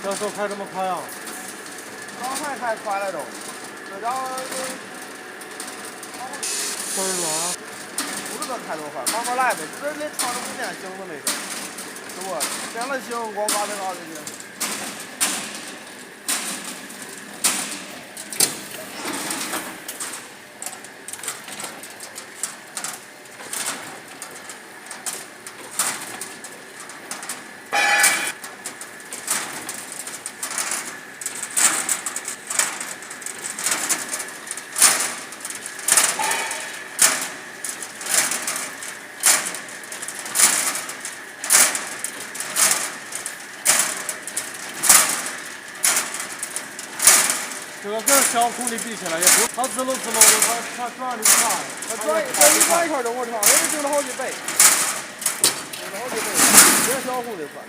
销售开这么快啊？刚开快了都，这家伙倍儿软。不知道开多快，慢慢来呗。这那长着5年行都没事，是不？变了形，光嘎这嘎的去。这个跟小孔的比起来也不，它滋溜滋溜的，它转的快，它转一圈就我操，我这丢了好几倍，丢了好几倍，比小孔的快。